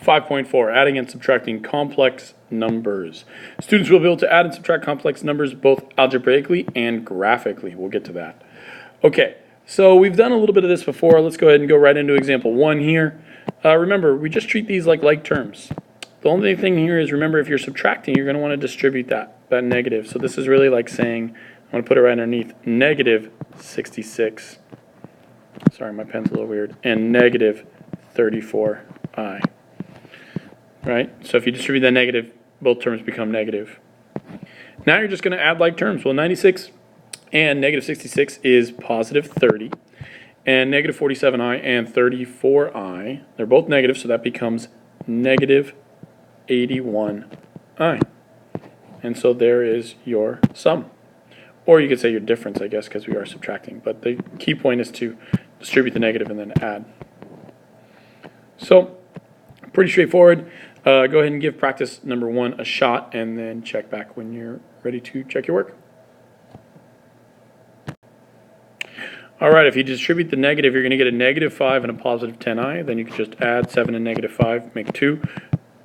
5.4, adding and subtracting complex numbers. Students will be able to add and subtract complex numbers both algebraically and graphically. We'll get to that. Okay, so we've done a little bit of this before. Let's go ahead and go right into example 1 here. Remember, we just treat these like terms. The only thing here is, remember, if you're subtracting, you're going to want to distribute that negative. So this is really like saying, I'm going to put it right underneath, negative 66. Sorry, my pen's a little weird. And negative 34i. Right? So if you distribute that negative, both terms become negative. Now you're just going to add like terms. Well, 96 and negative 66 is positive 30. And negative 47i and 34i, they're both negative, so that becomes negative 81i. And so there is your sum. Or you could say your difference, I guess, because we are subtracting. But the key point is to distribute the negative and then add. So, pretty straightforward. Go ahead and give practice number 1 a shot, and then check back when you're ready to check your work. All right, if you distribute the negative, you're going to get a negative 5 and a positive 10i. Then you can just add 7 and negative 5, make 2.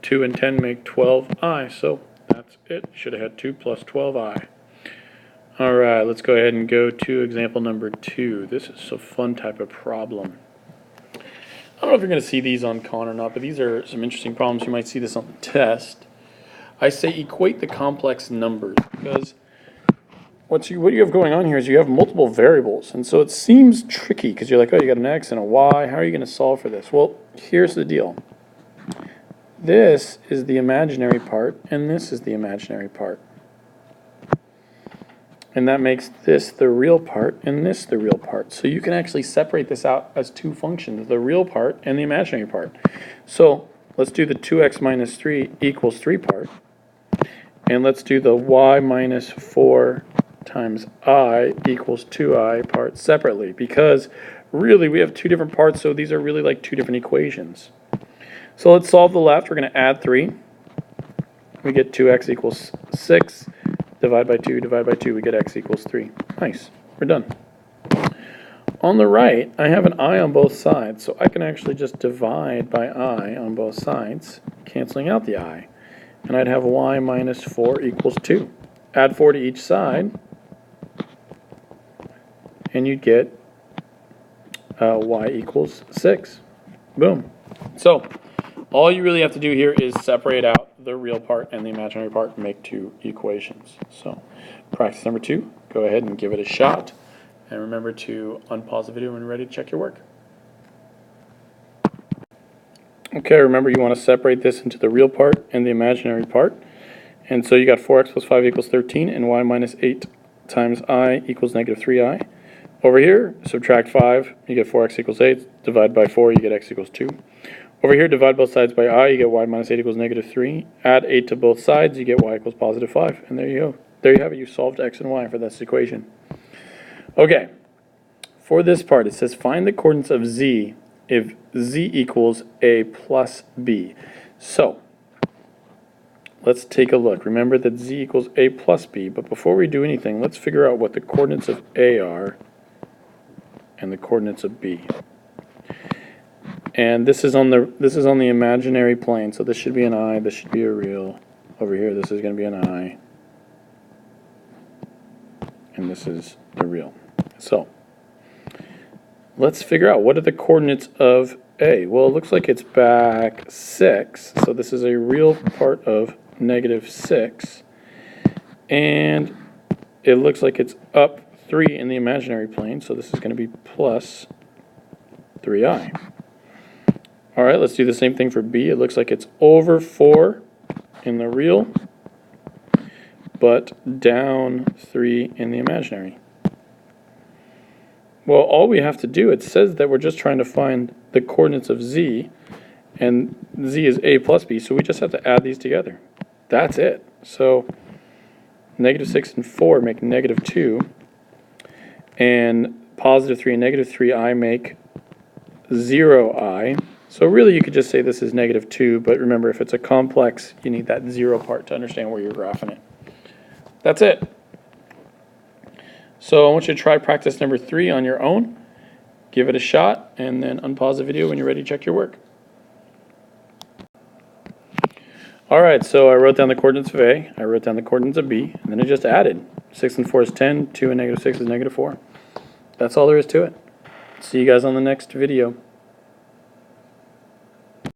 2 and 10 make 12i. So that's it. You should have had 2 plus 12i. All right, let's go ahead and go to example number 2. This is a fun type of problem. I don't know if you're going to see these on Khan or not, but these are some interesting problems. You might see this on the test. I say equate the complex numbers, because what you have going on here is you have multiple variables, and so it seems tricky because you're like, oh, you got an x and a y. How are you going to solve for this? Well, here's the deal. This is the imaginary part, and this is the imaginary part. And that makes this the real part and this the real part. So you can actually separate this out as 2 functions, the real part and the imaginary part. So let's do the 2x minus 3 equals 3 part. And let's do the y minus 4 times I equals 2i part separately. Because really we have 2 different parts, so these are really like 2 different equations. So let's solve the left. We're going to add 3. We get 2x equals 6. Divide by 2, we get x equals 3. Nice, we're done. On the right, I have an I on both sides, so I can actually just divide by I on both sides, canceling out the I. And I'd have y minus 4 equals 2. Add 4 to each side, and you'd get y equals 6. Boom. So, all you really have to do here is separate out the real part and the imaginary part and make 2 equations. So, practice number 2, go ahead and give it a shot. And remember to unpause the video when you're ready to check your work. Okay, remember you want to separate this into the real part and the imaginary part. And so you got 4x plus 5 equals 13, and y minus 8 times I equals negative 3i. Over here, subtract 5, you get 4x equals 8. Divide by 4, you get x equals 2. Over here, divide both sides by I, you get y minus 8 equals negative 3. Add 8 to both sides, you get y equals positive 5. And there you go. There you have it. You solved x and y for this equation. Okay. For this part, it says find the coordinates of z if z equals a plus b. So, let's take a look. Remember that z equals a plus b, but before we do anything, let's figure out what the coordinates of a are and the coordinates of b. And this is on the imaginary plane, so this should be an I, this should be a real. Over here, this is going to be an I, and this is a real. So, let's figure out what are the coordinates of A. Well, it looks like it's back 6, so this is a real part of negative 6, and it looks like it's up 3 in the imaginary plane, so this is going to be plus 3i. All right, let's do the same thing for B. It looks like it's over 4 in the real, but down 3 in the imaginary. Well, all we have to do, it says that we're just trying to find the coordinates of z, and z is a plus b, so we just have to add these together. That's it. So negative 6 and 4 make negative 2, and positive 3 and negative 3i make 0i. So really you could just say this is negative 2, but remember if it's a complex, you need that 0 part to understand where you're graphing it. That's it. So I want you to try practice number 3 on your own. Give it a shot, and then unpause the video when you're ready to check your work. All right, so I wrote down the coordinates of A, I wrote down the coordinates of B, and then I just added. 6 and 4 is 10, 2 and -6 is -4. That's all there is to it. See you guys on the next video.